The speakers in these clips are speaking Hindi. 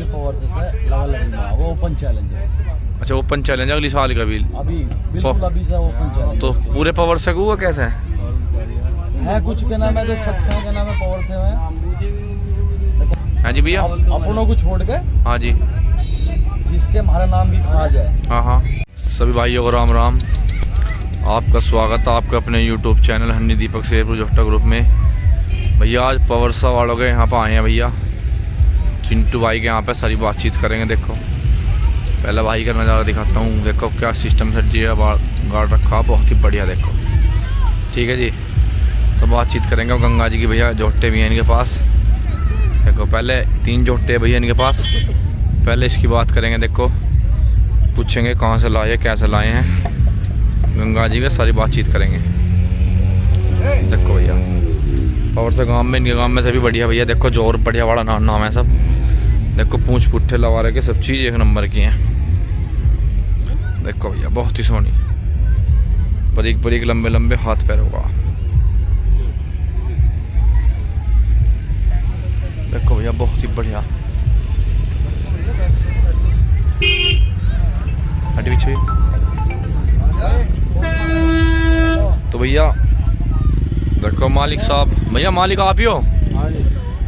पावर से लगा लगेगा, वो ओपन चैलेंज है। अच्छा ओपन चैलेंज अगली साल का भी अभी बिल्कुल अभी से ओपन चैलेंज। तो पूरे पावर से हुआ कैसे है कुछ के नाम है तो सक्सेना के नाम है पावर से है। हाँ जी भैया अपनों को छोड़ के हाँ जी जिसके हमारा नाम भी खा जाए। हाँ हाँ सभी भाइयों को राम राम। आपका स्वागत है आपके अपने YouTube चैनल हनी दीपक शेरपुर जोफ्टा ग्रुप में। भैया आज पावरसा वालों के यहाँ पर आए हैं भैया, चिंटू भाई के यहाँ पे सारी बातचीत करेंगे। देखो पहले भाई का नज़ारा दिखाता हूँ। देखो क्या सिस्टम से जी गार्ड रखा, बहुत ही बढ़िया। देखो ठीक है जी, तो बातचीत करेंगे गंगा जी की। भैया जोटे भी हैं इनके पास। देखो पहले 3 जोटे भैया इनके पास, पहले इसकी बात करेंगे। देखो पूछेंगे कहाँ से लाए कैसे लाए हैं, गंगा जी में सारी बातचीत करेंगे। देखो भैया पावर से गांव में, इनके गांव में से भी बढ़िया भैया। देखो जोर बढ़िया वाला नाम है सब। देखो पूंछ पुट्ठे लवारे के सब चीज़ 1 नंबर की हैं। देखो भैया बहुत ही सोहनी, बारीक बारीक लंबे लंबे हाथ पैरों का। देखो भैया बहुत ही बढ़िया। हटी पीछे। तो भैया देखो मालिक साहब, भैया मालिक आप ही हो?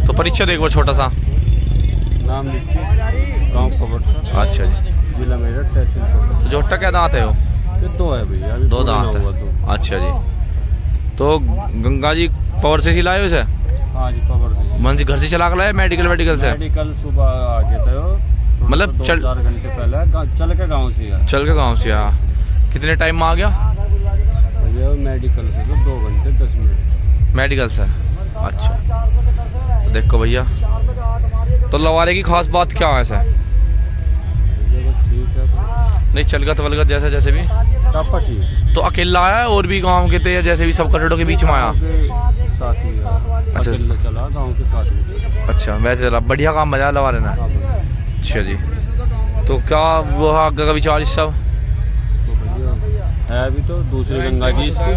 तो परिचय दो एक बार छोटा सा। नाम लिख के गाँव पावरसा। अच्छा जी, जिला मेरठ तहसील से। तो जोटा क्या दांत है हो? ये 2 है भैया, अभी 2 दांत है। अच्छा जी, तो गंगा जी पावर से ही लाए उसे? हाँ जी पावर से। मन से घर से चला कर लाए मेडिकल से? मेडिकल सुबह आगे थे, मतलब 4 घंटे पहले चल के गाँव से आया। चल के गाँव से आया। कितने टाइम में आ गया भैया? मेडिकल से तो 2 घंटे 10 मिनट मेडिकल से। अच्छा तो देखो भैया, तो लवारे की खास बात क्या है सर? ठीक है, नहीं चलगत वलगत जैसे जैसे भी टापा ठीक। तो अकेला आया और भी गांव के थे जैसे भी सब कटड़ों के बीच में आया? साथ ही अच्छा चला गाँव के साथ में। अच्छा वैसे चला बढ़िया काम बजा लवारे ने। अच्छा जी, तो क्या वो आगे का विचार इस सब तो भैया है अभी तो दूसरी गंगा जी इसकी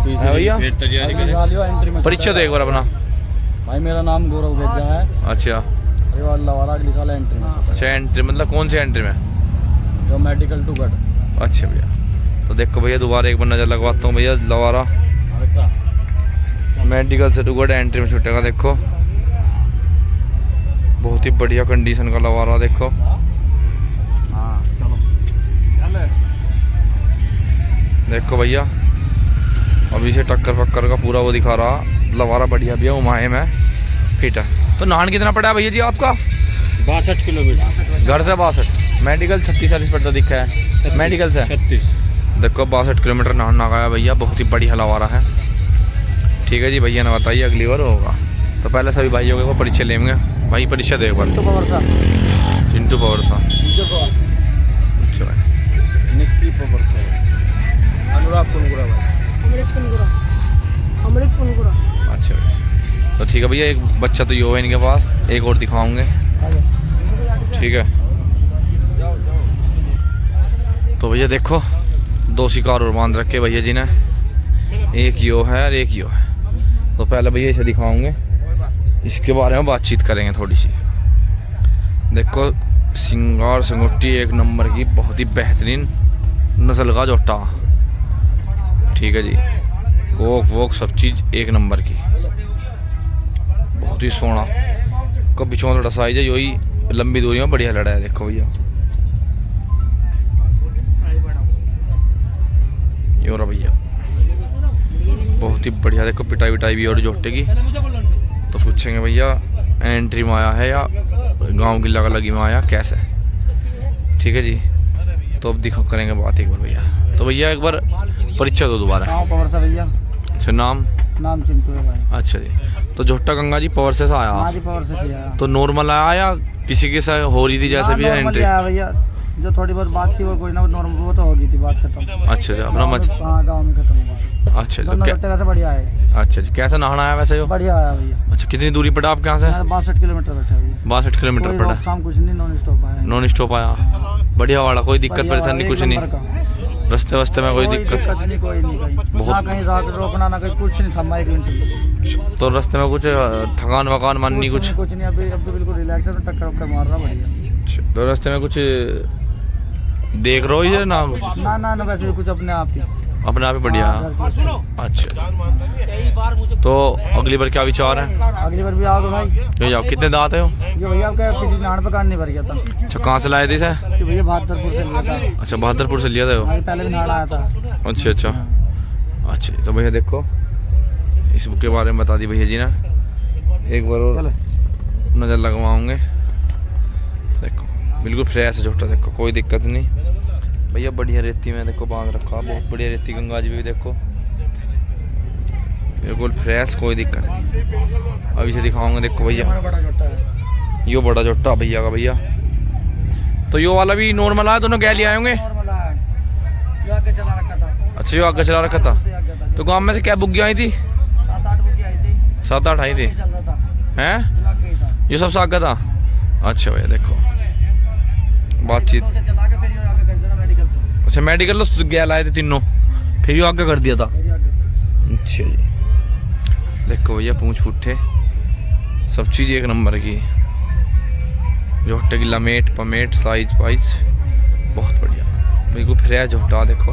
तीसरी भैया फिर तैयारी करें। परिचय दो एक बार अपना। भाई मेरा नाम गौरव गेजा है। अच्छा लवारा अगली साल एंट्री में। अच्छा एंट्री मतलब कौन सी एंट्री में? जो मेडिकल टू गढ़। अच्छा भैया, तो देखो भैया दोबारा एक बार नज़र लगवाता हूँ। भैया लवारा मेडिकल से टू गढ़ एंट्री में छूटेगा। देखो बहुत ही बढ़िया कंडीशन का लवारा। देखो देखो भैया अभी से टक्कर पक्कर का पूरा वो दिखा रहा लवारा बढ़िया भैया। उमाए में फिट है। तो नान कितना पड़ा है भैया जी आपका? 62 किलोमीटर घर से 62, मेडिकल 36-40 पड़ता दिखा है मेडिकल से 36। देखो 62 किलोमीटर नान ना गया भैया, बहुत ही बढ़िया लवारा है। ठीक है जी भैया ने बताइए अगली बार होगा। तो पहले सभी भाइयों को परिचय लेंगे। भाई परिचय दे एक बार। चिंटू पावरसा। अच्छा भाई निक्की पावरसा। अनुराग कुनगुरा भाई। अमृत कुनगुरा। अच्छा भाई, तो ठीक है भैया एक बच्चा तो यो है इनके पास, एक और दिखाऊंगे। ठीक है तो भैया देखो 2 शिकार और बांध रखे भैया जी ने, एक यो है और एक यो है। तो पहले भैया इसे दिखाऊंगे, इसके बारे में बातचीत करेंगे थोड़ी सी। देखो सिंगार संगोटी 1 नंबर की, बहुत ही बेहतरीन नस्ल का जोटा। ठीक है जी, कोक वोक सब चीज़ 1 नंबर की, बहुत ही सोना। कभी थोड़ा साइज है, यही लंबी दूरी में बढ़िया लड़ा है। देखो भैया ये रहा भैया बहुत ही बढ़िया। देखो पिटाई विटाई भी और जोटे की। तो पूछेंगे भैया एंट्री में आया है या गांव की लगा लगी में आया कैसे? ठीक है जी, तो अब दिखा करेंगे बात एक बार भैया। तो भैया एक बार परिचय दो दोबारा। पावरसा भैया। अच्छा नाम चिंटू है भाई। अच्छा जी, तो जोटा गंगा जी पावर से आया? हाँ जी पावर से आया। तो नॉर्मल आया या किसी के साथ हो रही थी जैसे भी एंट्री? भैया जो थोड़ी बहुत बात थी वो कोई ना नॉर्मल वो तो हो गई थी, बात खत्म। अच्छा अच्छा अपना मत। हाँ गाँव में खत्म हुआ। अच्छा तो कैसे बढ़िया है। अच्छा जी, कैसा नहाना आया वैसे हो? बढ़िया आया भैया। अच्छा कितनी दूरी पड़ा आपके यहाँ से? 62 किलोमीटर बैठा भैया। 62 किलोमीटर पड़ा। शाम कुछ नहीं, नॉन स्टॉप आया। नॉन स्टॉप आया, बढ़िया वाला, कोई दिक्कत परेशानी कुछ नहीं। रास्ते वास्ते में कोई दिक्कत? नहीं, कोई नहीं, कहीं ना कहीं रात रोकना ना कहीं कुछ नहीं थमा 1 मिनट। तो रास्ते में कुछ थकान वकान मन नहीं कुछ? कुछ नहीं, अभी बिल्कुल रिलैक्स है, टक्कर वक्कर मार रहा बढ़िया। तो रास्ते में कुछ देख रहे हो या ना? ना वैसे कुछ अपने आप ही बढ़िया। अच्छा, तो अगली बार क्या विचार है? अगली बार भी आओगे भाई? तो जाओ। कितने दांत है हो? ये भैया आपका किसी नान पकान नहीं भर गया था। अच्छा, कहाँ से लाए थे इसे? ये भैया बहादुरपुर से लिया था। अच्छा, बहादुरपुर से लिया था वो? पहले भी नाड़ आया था। अच्छा। तो भैया देखो, इस बुक के बारे में बता दी भैया जी ना, एक बार और नज़र लगवाऊंगे। देखो बिल्कुल फ्रेश है झोटा, देखो कोई दिक्कत नहीं भैया। बढ़िया रेती में देखो बांध रखा, बहुत बढ़िया रेती गंगा जी भी देखो बिल्कुल फ्रेश, कोई दिक्कत नहीं। अभी से दिखाऊंगा। देखो भैया यो बड़ा झोटा भैया का भैया। तो यो वाला भी नॉर्मल आया, दोनों गैली आए होंगे? आगे चला रखा था। अच्छा, यो आगे चला रखा था। तो गाँव में से क्या बुग्गी आई थी? 7-8 बुकी आई थी। 7-8 आई थी हैं? ये सब आगे था? अच्छा भैया देखो बातचीत। अच्छा, मेडिकल तो गैल आए थे तीनों, फिर यो आगे कर दिया था। अच्छा जी, देखो भैया पूंछ पुट्ठे सब चीज़ एक नंबर की। झोटे की लमेट पमेट साइज वाइज बहुत बढ़िया, बिल्कुल फ्रेश झोटा। देखो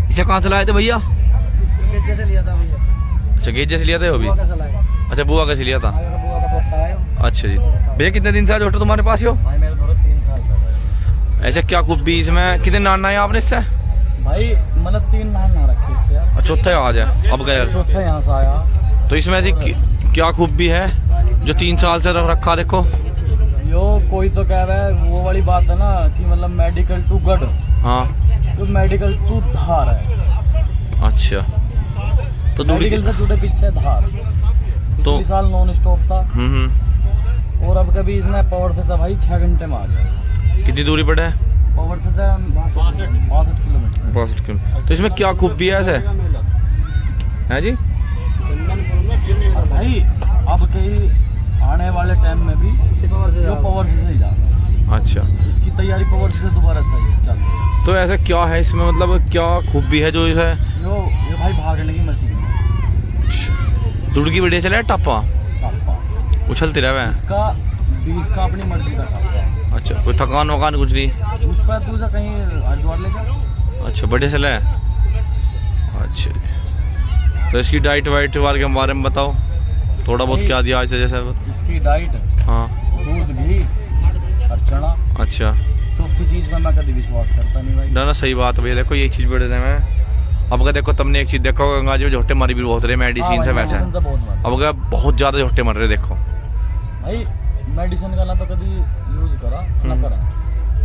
इसे कहाँ से लाए थे भैया? गेजे से लिया था भैया। अच्छा, गेजे से लिया था वो भी? बुआ का लाया। अच्छा, बुआ कैसे लिया था? बुआ का पोता है। अच्छा जी। भैया कितने दिन से है झोटा तुम्हारे पास? हो भाई मेरे 3 साल का। ऐसा क्या खूबी इसमें? कितने नाना है आपने इससे? भाई मतलब 3 नान ना रखे इससे यार। चौथा आज है अब गया। चौथा यहाँ से आया। तो इसमें ऐसी क्या खूबी है जो 3 साल से रखा? देखो यो कोई तो कह रहा है, वो वाली बात है ना कि मतलब मेडिकल टू गढ़। हाँ, तो मेडिकल टू धार है। अच्छा। तो मेडिकल से जुड़े पीछे धार। पिछले साल नॉन स्टॉप था। और अब कभी इसने पावर से भाई 6 घंटे में आ गया। कितनी दूरी पर है? पावर से 62 किलोमीटर। 62 किलोमीटर। तो इसमें क्या खूबी है ऐसे है जी? और भाई अब कई आने वाले टाइम में भी पावर से ही जाएगा। अच्छा, इसकी तैयारी पावर से दोबारा चल रही है। तो ऐसा क्या है इसमें, मतलब क्या खूबी है जो इसे? ये भाई भागने की मशीन है। दुड़की बढ़िया चला है? टापा उछलती रहे हैं? इसका अपनी मर्जी का टापा। अच्छा, कोई थकान वकान कुछ नहीं? उस पर तू कहीं हरिद्वार ले जा। अच्छा, बढ़िया चला है। अच्छा, तो इसकी डाइट वाइट के बारे में बताओ थोड़ा बहुत, क्या दिया आज जैसे? इसकी डाइट, हाँ, दूध घी और चना। अच्छा। चौथी चीज में मैं कभी विश्वास करता नहीं भाई। ना सही बात है भैया। देखो ये चीज़ बढ़ रहे हैं। अब अगर देखो तुमने एक चीज़ देखो, गंगा जी में झोटे मर भी बहुत रहे मेडिसिन से वैसे। अब अगर बहुत ज़्यादा झोटे मर रहे देखो भाई। मेडिसिन का ना तो कभी यूज करा ना करा।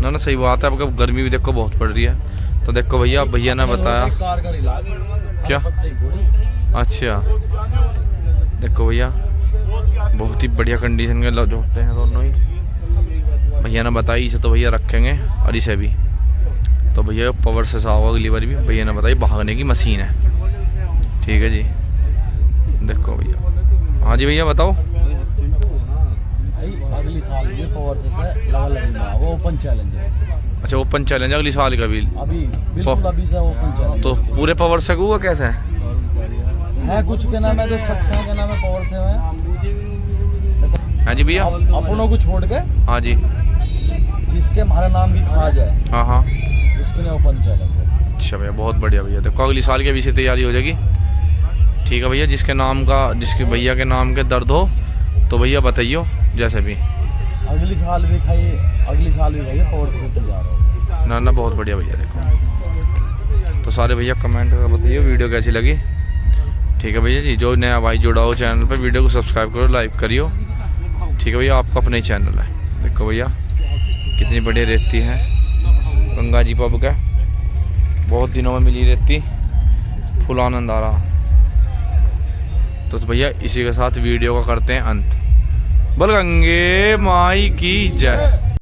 ना सही बात है। अब गर्मी भी देखो बहुत पड़ रही है। तो देखो भैया ने बताया क्या? अच्छा, देखो भैया बहुत ही बढ़िया कंडीशन के झोटे हैं दोनों ही। भैया ने बताई इसे तो भैया रखेंगे, और इसे भी तो भैया पावर से साफ अगली बार भी। भैया ने बताई भागने की मशीन है। ठीक है जी, देखो भैया। हाँ जी भैया बताओ। अगली साल ये पावर से वो ओपन चैलेंज है। अच्छा, ओपन चैलेंज अगली साल का भी? अभी बिल्कुल अभी से ओपन चैलेंज। तो पूरे पावर से हुआ कैसे है? कुछ के नाम है जो शख्स है, के नाम है पावर से है। हाँ जी भैया। अपनों को छोड़ के, हाँ जी, जिसके हमारा नाम भी खा जाए, हाँ, उसके लिए ओपन चैलेंज है। अच्छा भैया, बहुत बढ़िया भैया। देखो अगली साल की अभी से तैयारी हो जाएगी। ठीक है भैया, जिसके नाम का, जिसके भैया के नाम के दर्द हो तो भैया बताइयो जैसे भी। अगली साल भी भैया पावर से तैयार हो। ना बहुत बढ़िया भैया। देखो तो सारे भैया कमेंट कर बताइए वीडियो कैसी लगी। ठीक है भैया जी। जो नया भाई जुड़ा हो चैनल पर, वीडियो को सब्सक्राइब करो, लाइक करियो। ठीक है भैया, आपका अपना ही चैनल है। देखो भैया कितनी बढ़िया रेती है गंगा जी पब का। बहुत दिनों में मिली रेती, फुल आनंद आ रहा। तो भैया इसी के साथ वीडियो का करते हैं अंत। बोल गंगे माई की जय।